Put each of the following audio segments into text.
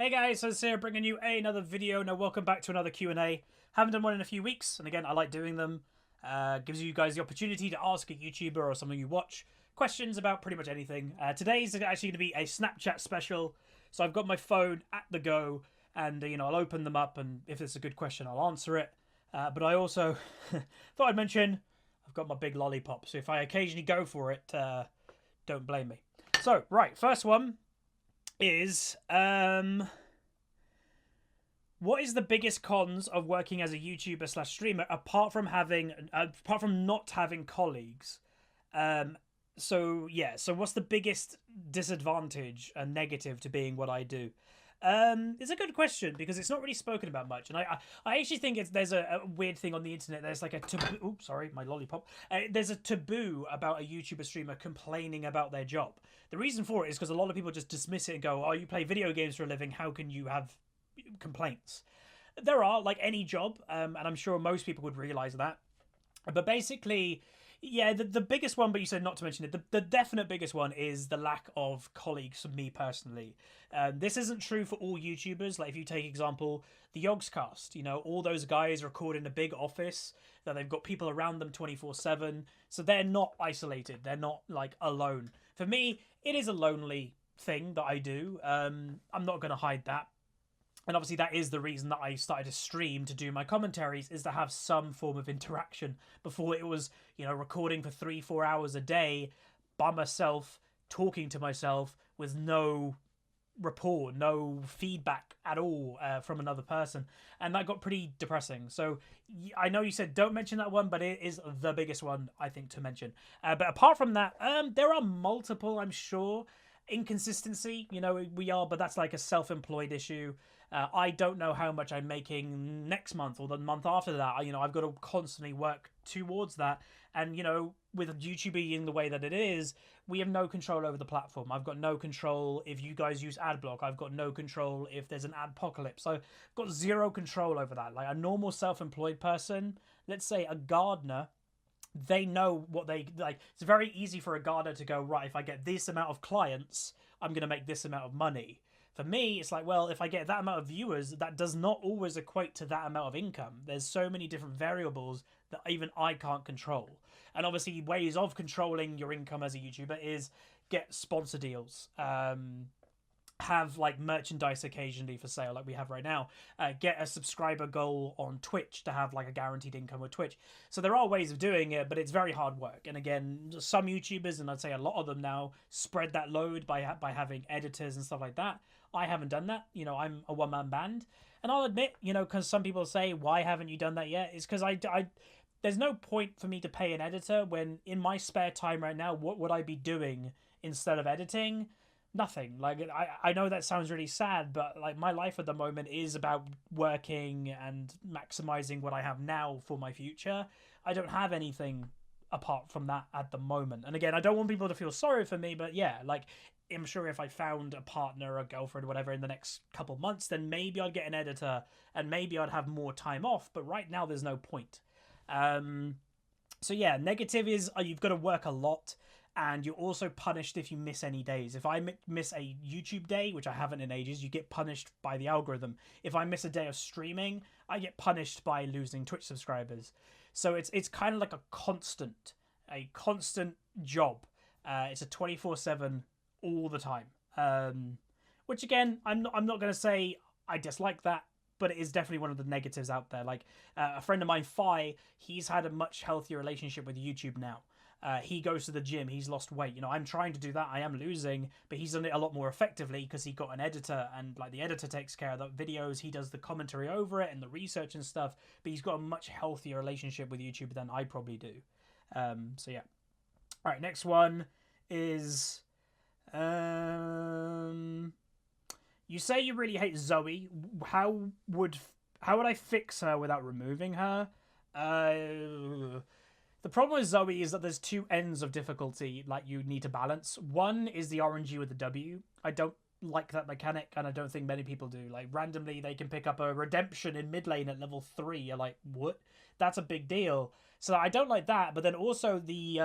Hey guys, Huzz here, bringing you another video. Now, welcome back to another Q&A. Haven't done one in a few weeks, and again, I like doing them. Gives you guys the opportunity to ask a YouTuber or someone you watch questions about pretty much anything. Today's actually going to be a Snapchat special, so I've got my phone at the go, and I'll open them up, and if it's a good question, I'll answer it. But I also thought I'd mention I've got my big lollipop, so if I occasionally go for it, don't blame me. So, right, first one is what is the biggest cons of working as a YouTuber / streamer apart from not having colleagues? So what's the biggest disadvantage and negative to being what I do? It's a good question because it's not really spoken about much, and I actually think there's a weird thing on the internet. There's like a taboo. Oops, sorry, my lollipop. There's a taboo about a YouTuber streamer complaining about their job. The reason for it is because a lot of people just dismiss it and go, "Oh, you play video games for a living. How can you have complaints?" There are, like any job, and I'm sure most people would realize that. But basically, yeah, the biggest one, but you said not to mention it, the definite biggest one is the lack of colleagues for me personally. This isn't true for all YouTubers. Like, if you take example, the Yogscast, all those guys record in a big office that they've got people around them 24/7. So they're not isolated. They're not, like, alone. For me, it is a lonely thing that I do. I'm not going to hide that. And obviously that is the reason that I started to stream to do my commentaries, is to have some form of interaction. Before it was, recording for 3-4 hours a day by myself, talking to myself with no rapport, no feedback at all from another person. And that got pretty depressing. So I know you said don't mention that one, but it is the biggest one, I think, to mention. But apart from that, there are multiple, I'm sure. Inconsistency, but that's like a self-employed issue. I don't know how much I'm making next month or the month after that. I've got to constantly work towards that. And, with YouTube being the way that it is, we have no control over the platform. I've got no control if you guys use adblock. I've got no control if there's an adpocalypse. So I've got zero control over that. Like a normal self-employed person, let's say a gardener, they know what they like. It's very easy for a gardener to go, right, if I get this amount of clients, I'm going to make this amount of money. For me, it's like, well, if I get that amount of viewers, that does not always equate to that amount of income. There's so many different variables that even I can't control. And obviously, ways of controlling your income as a YouTuber is get sponsor deals. Have like merchandise occasionally for sale like we have right now, get a subscriber goal on Twitch to have like a guaranteed income with Twitch. So there are ways of doing it, but it's very hard work. And again, some YouTubers, and I'd say a lot of them now, spread that load by having editors and stuff like that. I haven't done that. I'm a one-man band, and I'll admit, because some people say, why haven't you done that yet? It's because I there's no point for me to pay an editor when in my spare time right now, what would I be doing instead of editing? Nothing. Like, I know that sounds really sad, but like my life at the moment is about working and maximizing what I have now for my future. I don't have anything apart from that at the moment. And again, I don't want people to feel sorry for me, but yeah, like, I'm sure if I found a partner, a girlfriend, whatever, in the next couple months, then maybe I'd get an editor and maybe I'd have more time off. But right now, there's no point. So yeah, negative is you've got to work a lot. And you're also punished if you miss any days. If I miss a YouTube day, which I haven't in ages, you get punished by the algorithm. If I miss a day of streaming, I get punished by losing Twitch subscribers. So it's kind of like a constant job. It's a 24/7 all the time. Which again, I'm not going to say I dislike that, but it is definitely one of the negatives out there. Like a friend of mine, Fi, he's had a much healthier relationship with YouTube now. He goes to the gym, he's lost weight. I'm trying to do that, I am losing, but he's done it a lot more effectively because he got an editor, and like the editor takes care of the videos, he does the commentary over it and the research and stuff, but he's got a much healthier relationship with YouTube than I probably do. So yeah. Alright, next one is you say you really hate Zoe. How would I fix her without removing her? The problem with Zoe is that there's two ends of difficulty like you need to balance. One is the RNG with the W. I don't like that mechanic, and I don't think many people do. Like, randomly they can pick up a redemption in mid lane at level 3. You're like, what? That's a big deal. So I don't like that. But then also the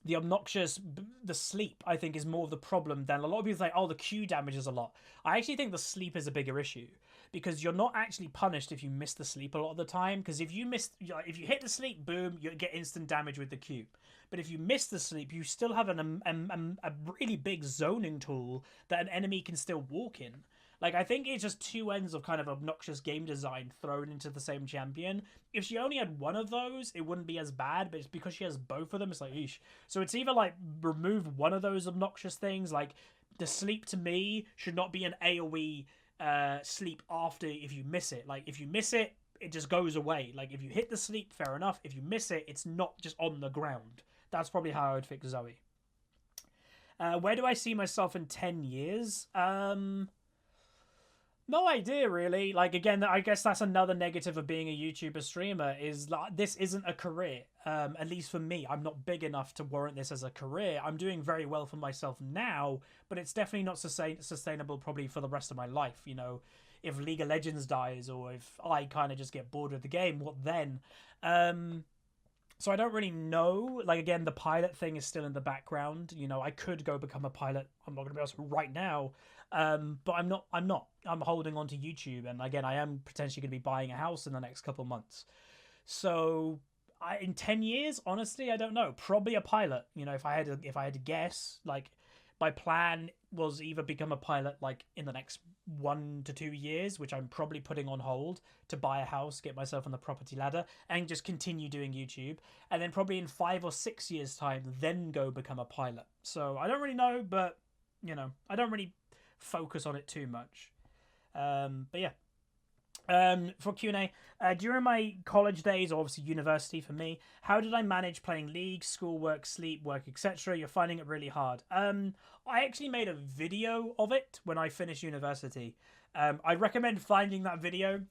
the obnoxious, the sleep, I think, is more of the problem than a lot of people think, oh, the Q damages a lot. I actually think the sleep is a bigger issue because you're not actually punished if you miss the sleep a lot of the time. Because if you hit the sleep, boom, you get instant damage with the Q. But if you miss the sleep, you still have a really big zoning tool that an enemy can still walk in. Like, I think it's just two ends of kind of obnoxious game design thrown into the same champion. If she only had one of those, it wouldn't be as bad, but it's because she has both of them, it's like, eesh. So it's either, like, remove one of those obnoxious things, like, the sleep to me should not be an AoE sleep after if you miss it. Like, if you miss it, it just goes away. Like, if you hit the sleep, fair enough. If you miss it, it's not just on the ground. That's probably how I would fix Zoe. Where do I see myself in 10 years? No idea, really. Like, again, I guess that's another negative of being a YouTuber streamer, is that this isn't a career. At least for me, I'm not big enough to warrant this as a career. I'm doing very well for myself now, but it's definitely not sustainable probably for the rest of my life. You know, if League of Legends dies, or if I kind of just get bored with the game, what then? So I don't really know. Like, again, the pilot thing is still in the background. You know, I could go become a pilot. I'm not going to be honest right now. But I'm not. I'm holding on to YouTube, and again, I am potentially going to be buying a house in the next couple of months. So, in 10 years, honestly, I don't know. Probably a pilot. You know, if I had to guess, like, my plan was either become a pilot like in the next 1 to 2 years, which I'm probably putting on hold to buy a house, get myself on the property ladder, and just continue doing YouTube. And then probably in 5 or 6 years' time, then go become a pilot. So I don't really know, but you know, I don't really focus on it too much. But yeah. For Q&A, during my college days, or obviously university for me, how did I manage playing League, schoolwork, sleep, work, etc.? You're finding it really hard. I actually made a video of it when I finished university. I'd recommend finding that video.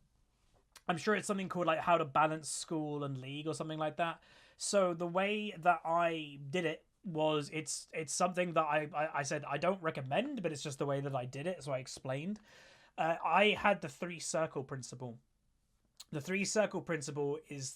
I'm sure it's something called like how to balance school and League or something like that. So the way that I did it was it's something that I said I don't recommend, but it's just the way that I did it, so I explained. I had the 3-circle principle. The 3-circle principle is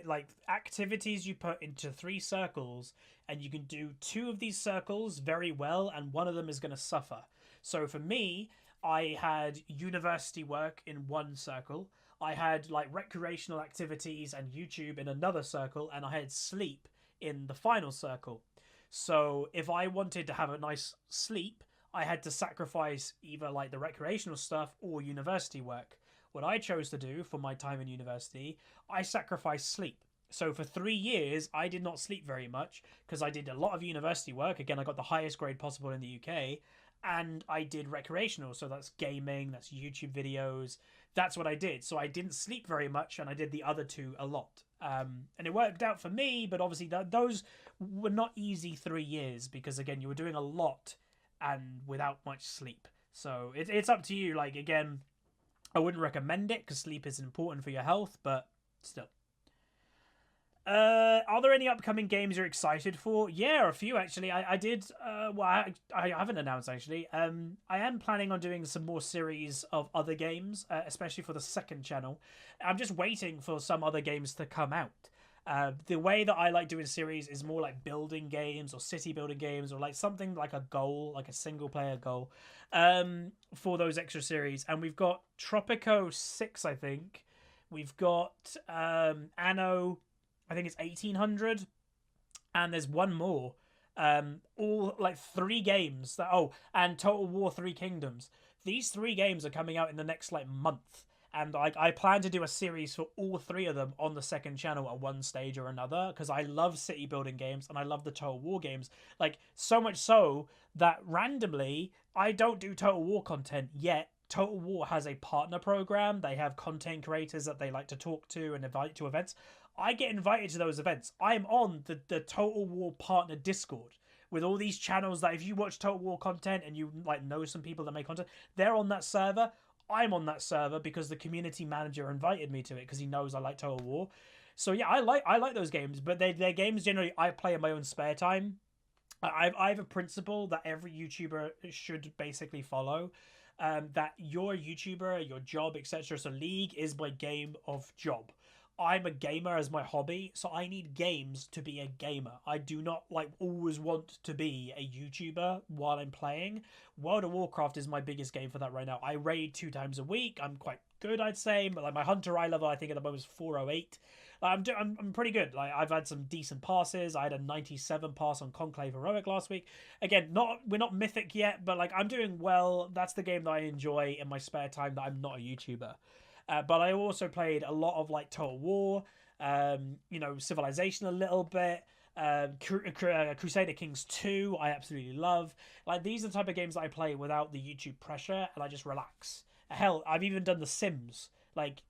like activities you put into 3 circles, and you can do 2 of these circles very well, and one of them is going to suffer. So for me, I had university work in 1 circle. I had like recreational activities and YouTube in another circle, and I had sleep in the final circle. So if I wanted to have a nice sleep, I had to sacrifice either like the recreational stuff or university work. What I chose to do for my time in university, I sacrificed sleep. So for 3 years, I did not sleep very much because I did a lot of university work. Again, I got the highest grade possible in the UK, and I did recreational. So that's gaming, that's YouTube videos. That's what I did. So I didn't sleep very much, and I did the other 2 a lot. And it worked out for me, but obviously those were not easy 3 years because, again, you were doing a lot and without much sleep. So it's up to you. Like, again, I wouldn't recommend it because sleep is important for your health, but still. Are there any upcoming games you're excited for? Yeah, a few actually. I did. Well, I haven't announced actually. I am planning on doing some more series of other games, especially for the second channel. I'm just waiting for some other games to come out. The way that I like doing series is more like building games or city building games, or like something like a goal, like a single player goal, for those extra series. And we've got Tropico 6, I think. We've got Anno, I think it's 1800, and there's one more. All like 3 games that, and Total War 3 Kingdoms. These 3 games are coming out in the next like month. And I plan to do a series for all 3 of them on the second channel at one stage or another, because I love city building games and I love the Total War games. Like, so much so that randomly I don't do Total War content yet. Total War has a partner program. They have content creators that they like to talk to and invite to events. I get invited to those events. I am on the Total War partner Discord with all these channels that if you watch Total War content and you like know some people that make content, they're on that server. I'm on that server because the community manager invited me to it because he knows I like Total War. So yeah, I like those games, but they're games generally I play in my own spare time. I have a principle that every YouTuber should basically follow, that your YouTuber, your job, etc. So League is my game of job. I'm a gamer as my hobby, so I need games to be a gamer. I do not like always want to be a YouTuber while I'm playing. World of Warcraft is my biggest game for that right now. I raid 2 times a week. I'm quite good, I'd say, but like my Hunter eye level, I think at the moment is 408. I'm pretty good. Like I've had some decent passes. I had a 97 pass on Conclave Heroic last week. Again, we're not mythic yet, but like I'm doing well. That's the game that I enjoy in my spare time that I'm not a YouTuber. But I also played a lot of like Total War, Civilization a little bit, Crusader Kings 2, I absolutely love. Like these are the type of games that I play without the YouTube pressure, and I just relax. Hell, I've even done The Sims. Like,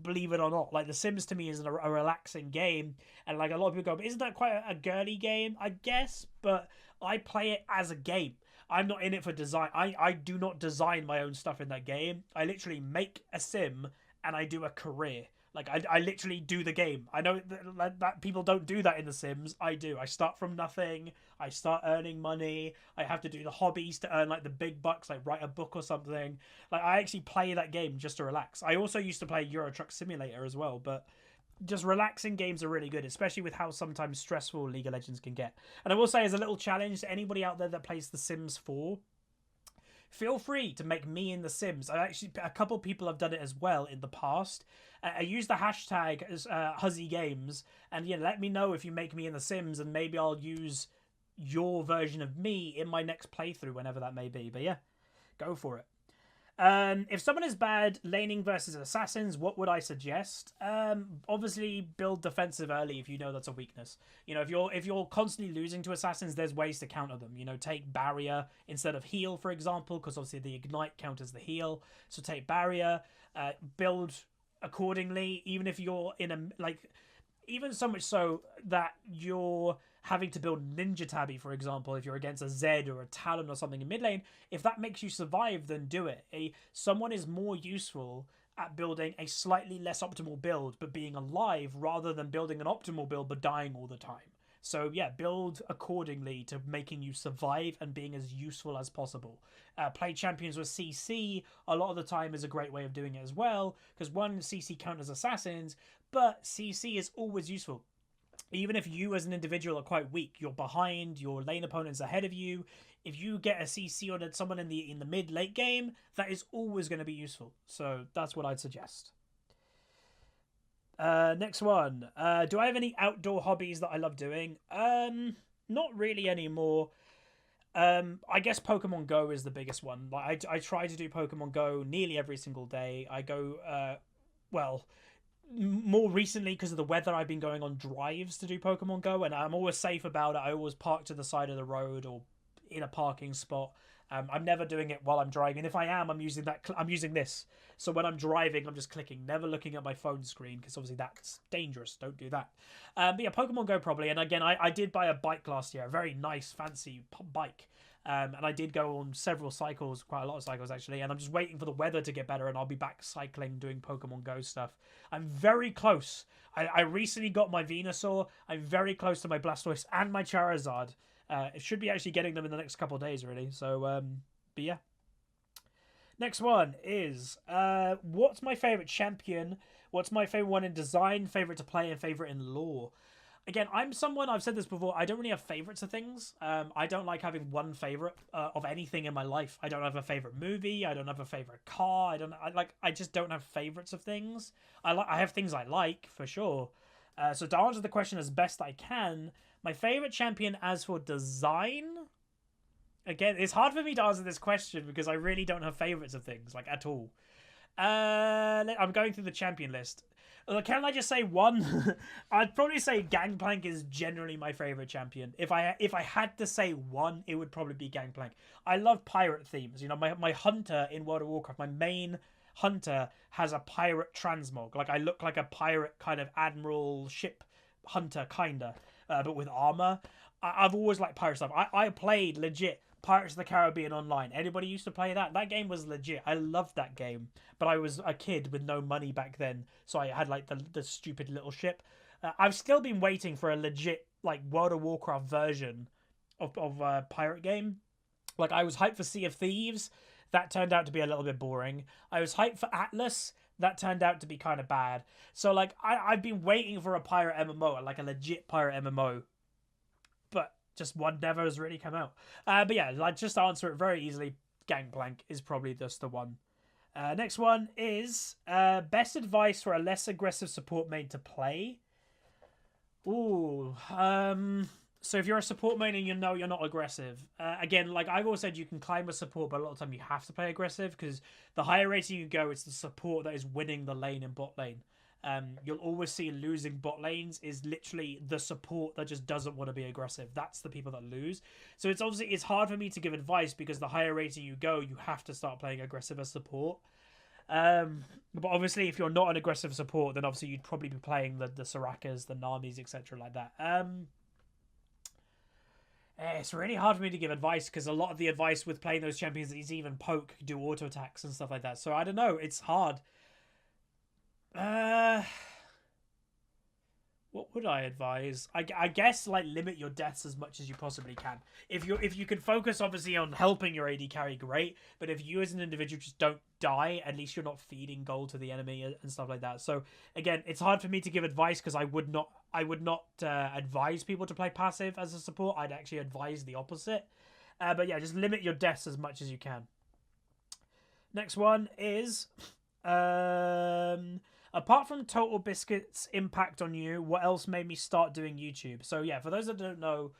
believe it or not, like The Sims to me is a relaxing game, and like a lot of people go, isn't that quite a girly game? I guess, but I play it as a game. I'm not in it for design. I do not design my own stuff in that game. I literally make a sim and I do a career. Like I literally do the game. I know that people don't do that in The Sims. I do. I start from nothing. I start earning money. I have to do the hobbies to earn like the big bucks, like write a book or something. Like I actually play that game just to relax. I also used to play Euro Truck Simulator as well, but just relaxing games are really good, especially with how sometimes stressful League of Legends can get. And I will say, as a little challenge to anybody out there that plays The Sims 4, feel free to make me in The Sims. A couple people have done it as well in the past. I use the hashtag as HuzzyGames, and yeah, let me know if you make me in The Sims, and maybe I'll use your version of me in my next playthrough, whenever that may be. But yeah, go for it. If someone is bad laning versus assassins, what would I suggest? Obviously build defensive early if you know that's a weakness. You know, if you're constantly losing to assassins, there's ways to counter them. You know, take barrier instead of heal, for example, because obviously the ignite counters the heal. So take barrier, build accordingly, even if you're in a even so much so that you're having to build Ninja Tabby, for example, if you're against a Zed or a Talon or something in mid lane, if that makes you survive, then do it. Someone is more useful at building a slightly less optimal build, but being alive, rather than building an optimal build, but dying all the time. So yeah, build accordingly to making you survive and being as useful as possible. Play champions with CC a lot of the time is a great way of doing it as well, because one, CC counters assassins, but CC is always useful. Even if you as an individual are quite weak, you're behind, your lane opponent's ahead of you. If you get a CC on someone in the mid late game, that is always going to be useful. So that's what I'd suggest. Next one. Do I have any outdoor hobbies that I love doing? Not really anymore. I guess Pokemon Go is the biggest one. Like I try to do Pokemon Go nearly every single day. I go more recently, because of the weather, I've been going on drives to do Pokemon Go, and I'm always safe about it. I always park to the side of the road or in a parking spot. I'm never doing it while I'm driving. If I am, I'm using this. So when I'm driving, I'm just clicking, never looking at my phone screen, because obviously that's dangerous. Don't do that. But yeah, Pokemon Go probably. And again, I did buy a bike last year, a very nice, fancy bike. And I did go on several cycles, quite a lot of cycles actually, and I'm just waiting for the weather to get better and I'll be back cycling, doing Pokemon Go stuff. I'm very close. I recently got my Venusaur. I'm very close to my Blastoise and my Charizard. It should be actually getting them in the next couple of days, really. So, but yeah. Next one is, what's my favourite champion? What's my favourite one in design, favourite to play, and favourite in lore? Again, I'm someone, I've said this before, I don't really have favourites of things. I don't like having one favourite of anything in my life. I don't have a favourite movie. I don't have a favourite car. I just don't have favourites of things. I have things I like, for sure. So to answer the question as best I can, my favourite champion as for design... Again, it's hard for me to answer this question because I really don't have favourites of things, like, at all. I'm going through the champion list. Can I just say one? I'd probably say Gangplank is generally my favourite champion. If I had to say one, it would probably be Gangplank. I love pirate themes. You know, my hunter in World of Warcraft, my main hunter has a pirate transmog. Like, I look like a pirate kind of admiral ship hunter, kinda, but with armour. I've always liked pirate stuff. I played legit Pirates of the Caribbean Online. Anybody used to play that? That game was legit. I loved that game. But I was a kid with no money back then, so I had like the stupid little ship. I've still been waiting for a legit like World of Warcraft version of pirate game. Like, I was hyped for Sea of Thieves. That turned out to be a little bit boring. I was hyped for Atlas. That turned out to be kind of bad. So like I've been waiting for a pirate MMO, like a legit pirate MMO, but just one never has really come out. But yeah, like just to answer it very easily, Gangplank is probably just the one. Next one is best advice for a less aggressive support main to play. Ooh, so if you're a support main and you know you're not aggressive, again, like I've always said, you can climb with support, but a lot of time you have to play aggressive because the higher rating you go, it's the support that is winning the lane in bot lane. You'll always see losing bot lanes is literally the support that just doesn't want to be aggressive. That's the people that lose. So it's obviously it's hard for me to give advice because the higher rating you go, you have to start playing aggressive as support. But obviously, if you're not an aggressive support, then obviously you'd probably be playing the Sorakas, the Namis, etc. like that. It's really hard for me to give advice because a lot of the advice with playing those champions is even poke, do auto attacks and stuff like that. So I don't know. It's hard. What would I advise? I guess like limit your deaths as much as you possibly can. If you can focus obviously on helping your AD carry, great. But if you as an individual just don't die, at least you're not feeding gold to the enemy and stuff like that. So again, it's hard for me to give advice because I would not advise people to play passive as a support. I'd actually advise the opposite. But yeah, just limit your deaths as much as you can. Next one is apart from Total Biscuit's impact on you, what else made me start doing YouTube? So yeah, for those that don't know,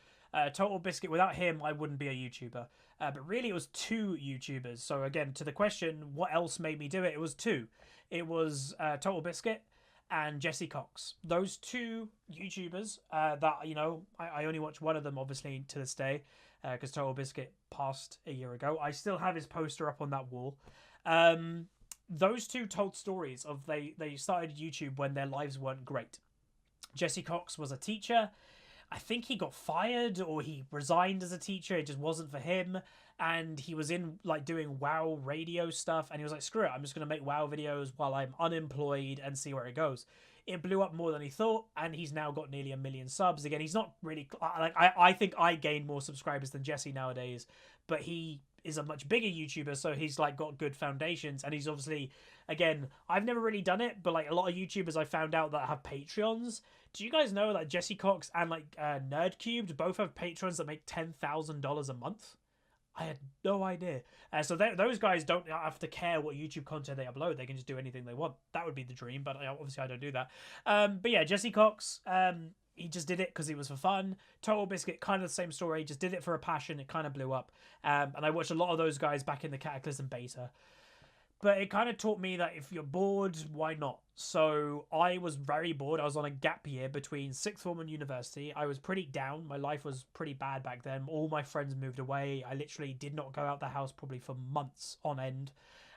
Total Biscuit, without him, I wouldn't be a YouTuber. But really, it was two YouTubers. So again, to the question, what else made me do it? It was two. It was Total Biscuit and Jesse Cox. Those two YouTubers that, you know, I only watch one of them, obviously, to this day, because Total Biscuit passed a year ago. I still have his poster up on that wall. Those two told stories of they started YouTube when their lives weren't great. Jesse Cox was a teacher. I think he got fired or he resigned as a teacher. It just wasn't for him. And he was in like doing WoW radio stuff. And he was like, screw it. I'm just going to make WoW videos while I'm unemployed and see where it goes. It blew up more than he thought. And he's now got nearly 1 million subs. Again, he's not really like, I think I gain more subscribers than Jesse nowadays, but he is a much bigger YouTuber, so he's like got good foundations, and he's obviously, again, I've never really done it, but like a lot of YouTubers I found out that have Patreons. Do you guys know that Jesse Cox and like Nerdcubed both have Patrons that make $10,000 a month? I had no idea. So those guys don't have to care what YouTube content they upload. They can just do anything they want. That would be the dream, but obviously I don't do that. But yeah, Jesse Cox, he just did it because it was for fun. Total Biscuit, kind of the same story. Just did it for a passion. It kind of blew up. And I watched a lot of those guys back in the Cataclysm beta. But it kind of taught me that if you're bored, why not? So I was very bored. I was on a gap year between sixth form and university. I was pretty down. My life was pretty bad back then. All my friends moved away. I literally did not go out the house probably for months on end.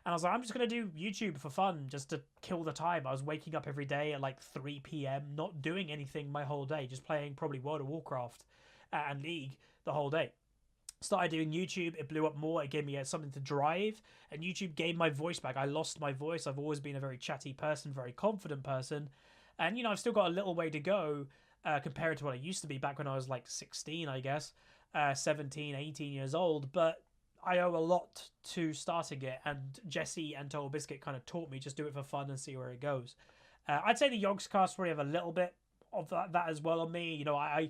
And I was like, I'm just going to do YouTube for fun, just to kill the time. I was waking up every day at like 3 p.m, not doing anything my whole day, just playing probably World of Warcraft and League the whole day. Started doing YouTube, it blew up more, it gave me something to drive, and YouTube gained my voice back. I lost my voice. I've always been a very chatty person, very confident person, and you know, I've still got a little way to go compared to what I used to be back when I was like 16, I guess, 17, 18 years old, but I owe a lot to starting it, and Jesse and Total Biscuit kind of taught me just do it for fun and see where it goes. I'd say the Yogscast probably have a little bit of that as well on me. You know, I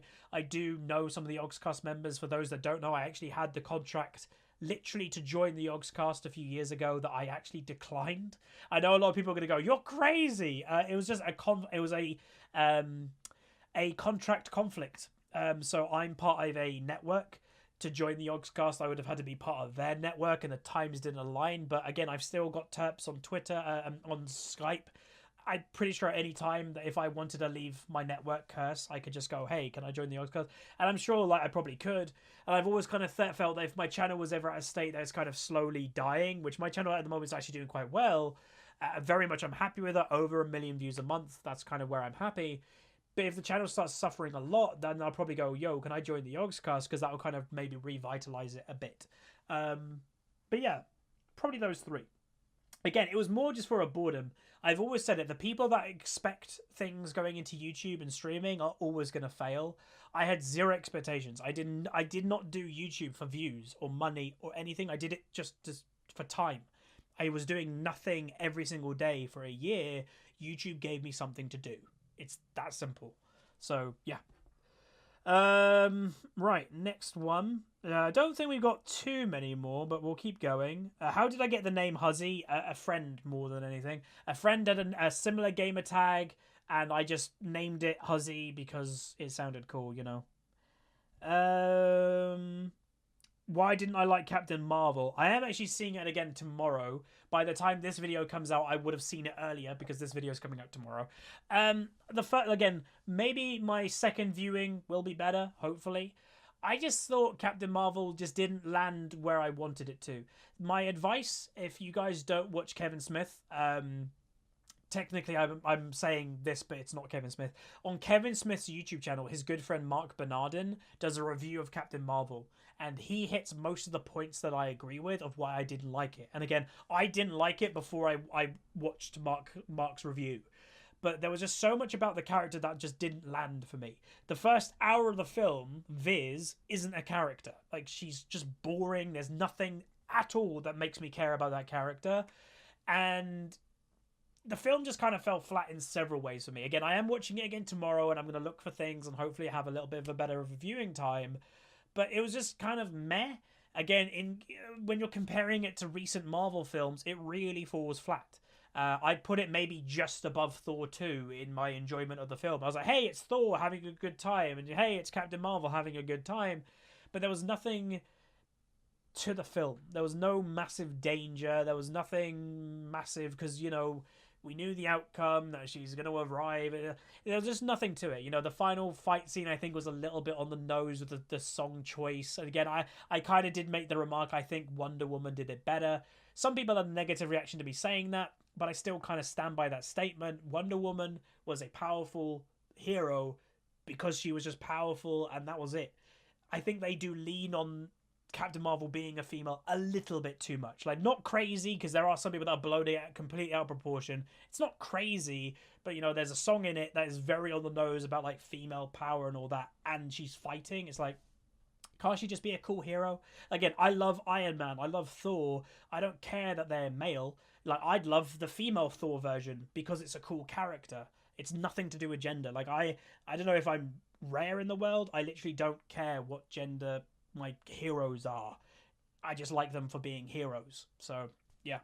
do know some of the Yogscast members. For those that don't know, I actually had the contract literally to join the Yogscast a few years ago that I actually declined. I know a lot of people are going to go, "You're crazy." It was just a contract conflict. So I'm part of a network. To join the Yogscast, I would have had to be part of their network, and the times didn't align. But again, I've still got terps on Twitter, on Skype. I'm pretty sure at any time that if I wanted to leave my network curse, I could just go, hey, can I join the Yogscast? And I'm sure like I probably could. And I've always kind of felt that if my channel was ever at a state that it's kind of slowly dying, which my channel at the moment is actually doing quite well, very much I'm happy with it, over 1 million views a month. That's kind of where I'm happy. But if the channel starts suffering a lot, then I'll probably go, yo, can I join the Yogscast? Because that will kind of maybe revitalize it a bit. But yeah, probably those three. Again, it was more just for a boredom. I've always said it, the people that expect things going into YouTube and streaming are always going to fail. I had zero expectations. I did not do YouTube for views or money or anything. I did it just for time. I was doing nothing every single day for a year, YouTube gave me something to do. It's that simple. So yeah. Right, next one. I don't think we've got too many more, but we'll keep going. How did I get the name Huzzy? A friend more than anything. A friend had a similar gamer tag, and I just named it Huzzy because it sounded cool, you know. Why didn't I like Captain Marvel? I am actually seeing it again tomorrow. By the time this video comes out, I would have seen it earlier because this video is coming out tomorrow. Again, maybe my second viewing will be better, hopefully. I just thought Captain Marvel just didn't land where I wanted it to. My advice, if you guys don't watch Kevin Smith, technically I'm saying this, but it's not Kevin Smith. On Kevin Smith's YouTube channel, his good friend Mark Bernardin does a review of Captain Marvel, and he hits most of the points that I agree with of why I didn't like it. And again, I didn't like it before I watched Mark's review. But there was just so much about the character that just didn't land for me. The first hour of the film, Viz, isn't a character. Like, she's just boring. There's nothing at all that makes me care about that character. And the film just kind of fell flat in several ways for me. Again, I am watching it again tomorrow, and I'm going to look for things and hopefully have a little bit of a better viewing time. But it was just kind of meh. Again, when you're comparing it to recent Marvel films, it really falls flat. I'd put it maybe just above Thor 2 in my enjoyment of the film. I was like, hey, it's Thor having a good time, and hey, it's Captain Marvel having a good time. But there was nothing to the film. There was no massive danger. There was nothing massive because, you know, we knew the outcome, that she's going to arrive. There was just nothing to it. You know, the final fight scene, I think, was a little bit on the nose with the song choice. And again, I kind of did make the remark, I think Wonder Woman did it better. Some people had a negative reaction to me saying that, but I still kind of stand by that statement. Wonder Woman was a powerful hero because she was just powerful, and that was it. I think they do lean on Captain Marvel being a female a little bit too much. Like, not crazy, because there are some people that are blown it completely out of proportion. It's not crazy, but, you know, there's a song in it that is very on the nose about, like, female power and all that, and she's fighting. It's like, can't she just be a cool hero? Again, I love Iron Man. I love Thor. I don't care that they're male. Like, I'd love the female Thor version because it's a cool character. It's nothing to do with gender. Like, I don't know if I'm rare in the world. I literally don't care what gender my heroes are. I just like them for being heroes. So, yeah.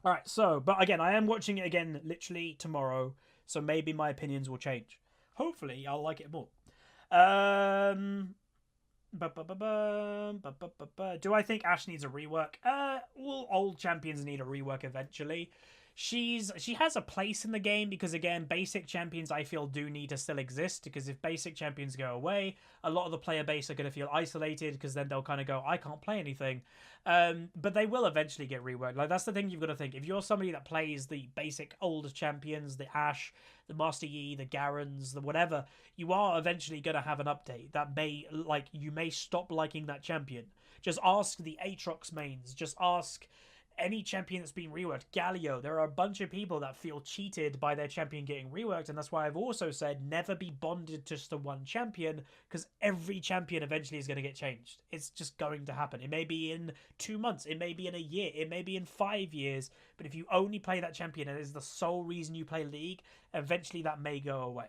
Alright, so, but again, I am watching it again literally tomorrow, so maybe my opinions will change. Hopefully, I'll like it more. Do I think Ash needs a rework? All old champions need a rework eventually. She has a place in the game because, again, basic champions I feel do need to still exist, because if basic champions go away, a lot of the player base are going to feel isolated because then they'll kind of go, I can't play anything. But they will eventually get reworked. Like, that's the thing you've got to think. If you're somebody that plays the basic older champions, the Ashe, the Master Yi, the Garens, the whatever, you are eventually going to have an update that may, like, you may stop liking that champion. Just ask the Aatrox mains. Just ask any champion that's been reworked. Galio, there are a bunch of people that feel cheated by their champion getting reworked, and that's why I've also said never be bonded just to one champion, because every champion eventually is going to get changed. It's just going to happen. It may be in 2 months, it may be in a year, it may be in 5 years, but if you only play that champion and it is the sole reason you play League, eventually that may go away.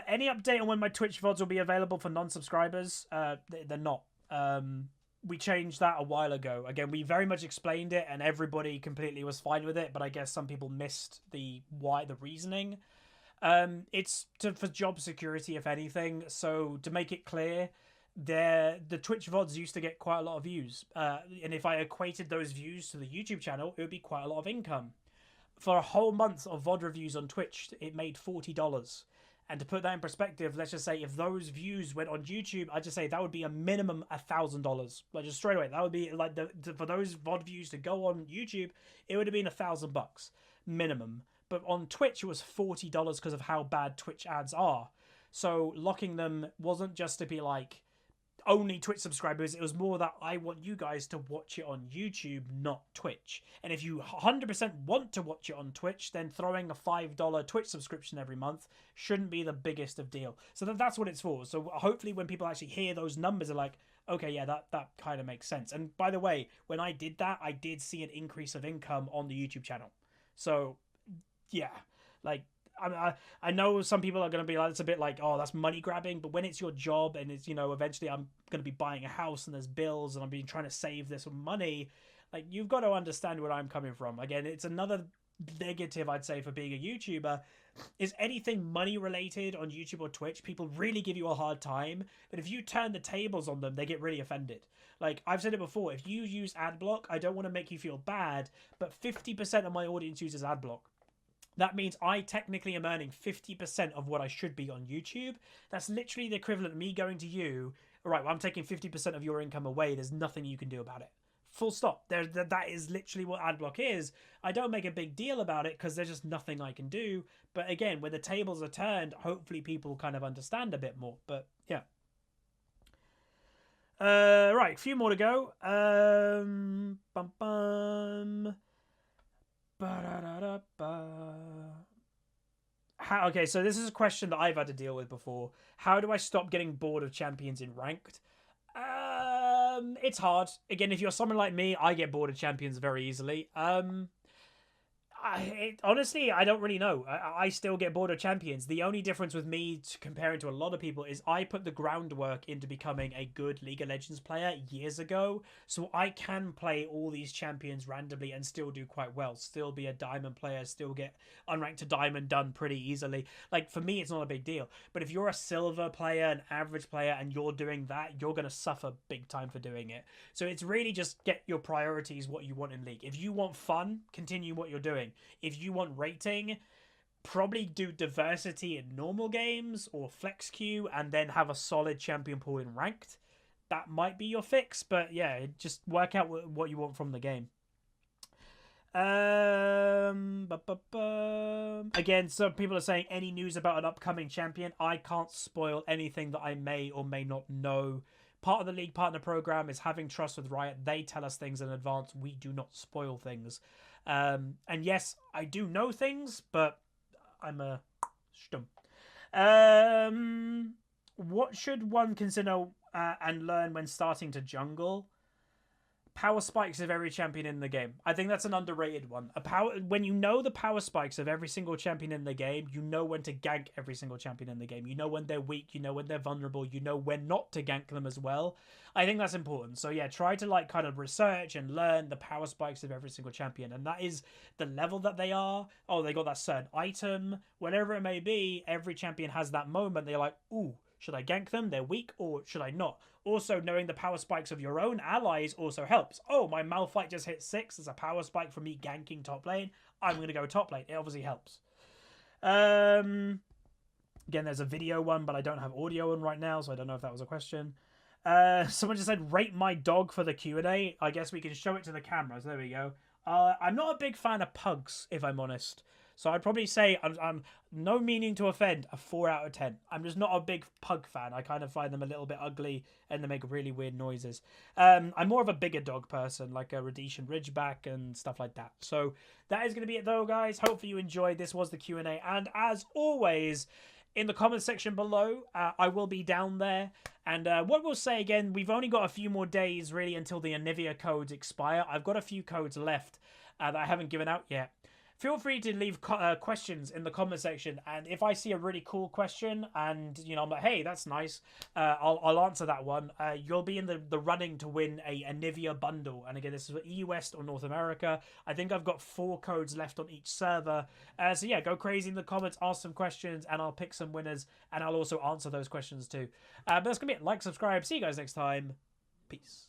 Any update on when my Twitch VODs will be available for non-subscribers? They're not. We changed that a while ago. Again, we very much explained it and everybody completely was fine with it, but I guess some people missed the reasoning. It's for job security, if anything. So to make it clear, the Twitch VODs used to get quite a lot of views. And if I equated those views to the YouTube channel, it would be quite a lot of income. For a whole month of VOD reviews on Twitch, it made $40. And to put that in perspective, let's just say if those views went on YouTube, I'd just say that would be a minimum $1,000. Like, just straight away, that would be like for those VOD views to go on YouTube, it would have been $1,000 minimum. But on Twitch, it was $40 because of how bad Twitch ads are. So locking them wasn't just to be like, only Twitch subscribers. It was more that I want you guys to watch it on YouTube, not Twitch. And if you 100% want to watch it on Twitch, then throwing a $5 Twitch subscription every month shouldn't be the biggest of deal. So that's what it's for. So hopefully when people actually hear those numbers, are like, okay, yeah, that kind of makes sense. And by the way, when I did that, I did see an increase of income on the YouTube channel. So yeah, like, I know some people are going to be like, it's a bit like, oh, that's money grabbing, but when it's your job and it's, you know, eventually I'm going to be buying a house and there's bills and I'm been trying to save this money, like, you've got to understand where I'm coming from. Again, it's another negative, I'd say, for being a YouTuber, is anything money related on YouTube or Twitch, people really give you a hard time, but if you turn the tables on them, they get really offended. Like, I've said it before, if you use adblock, I don't want to make you feel bad, but 50% of my audience uses adblock. That means I technically am earning 50% of what I should be on YouTube. That's literally the equivalent of me going to you, all right, well, I'm taking 50% of your income away. There's nothing you can do about it. Full stop. That is literally what adblock is. I don't make a big deal about it because there's just nothing I can do. But again, when the tables are turned, hopefully people kind of understand a bit more. But yeah. Right, a few more to go. Okay, so this is a question that I've had to deal with before. How do I stop getting bored of champions in ranked? It's hard. Again, if you're someone like me, I get bored of champions very easily. Honestly, I don't really know. I still get bored of champions. The only difference with me comparing to a lot of people is I put the groundwork into becoming a good League of Legends player years ago. So I can play all these champions randomly and still do quite well. Still be a diamond player, still get unranked to diamond done pretty easily. Like, for me, it's not a big deal. But if you're a silver player, an average player, and you're doing that, you're going to suffer big time for doing it. So it's really just get your priorities, what you want in League. If you want fun, continue what you're doing. If you want rating, probably do diversity in normal games or flex queue and then have a solid champion pool in ranked. That might be your fix, but yeah, just work out what you want from the game. Again, some people are saying any news about an upcoming champion. I can't spoil anything that I may or may not know. Part of the League Partner Program is having trust with Riot. They tell us things in advance. We do not spoil things. And yes, I do know things, but I'm a stum. What should one consider and learn when starting to jungle? Power spikes of every champion in the game. I think that's an underrated one. When you know the power spikes of every single champion in the game, you know when to gank every single champion in the game. You know when they're weak, you know when they're vulnerable, you know when not to gank them as well. I think that's important. So yeah, try to like kind of research and learn the power spikes of every single champion. And that is the level that they are. Oh, they got that certain item, whatever it may be. Every champion has that moment. They're like, ooh, should I gank them? They're weak, or should I not? Also, knowing the power spikes of your own allies also helps. Oh, my Malphite just hit 6. There's a power spike for me ganking top lane. I'm going to go top lane. It obviously helps. Again, there's a video one, but I don't have audio on right now, so I don't know if that was a question. Someone just said, rate my dog for the Q&A. I guess we can show it to the cameras. There we go. I'm not a big fan of pugs, if I'm honest. So I'd probably say, I'm no meaning to offend, a 4 out of 10. I'm just not a big pug fan. I kind of find them a little bit ugly and they make really weird noises. I'm more of a bigger dog person, like a Rhodesian Ridgeback and stuff like that. So that is going to be it though, guys. Hopefully you enjoyed. This was the Q&A. And as always, in the comment section below, I will be down there. And what we'll say again, we've only got a few more days really until the Anivia codes expire. I've got a few codes left that I haven't given out yet. Feel free to leave questions in the comment section, and if I see a really cool question and, you know, I'm like, hey, that's nice, I'll answer that one. You'll be in the running to win a Anivia bundle, and again, this is for EU West or North America. I think I've got 4 codes left on each server, so yeah, go crazy in the comments, ask some questions, and I'll pick some winners, and I'll also answer those questions too. But that's gonna be it. Like, subscribe, see you guys next time. Peace.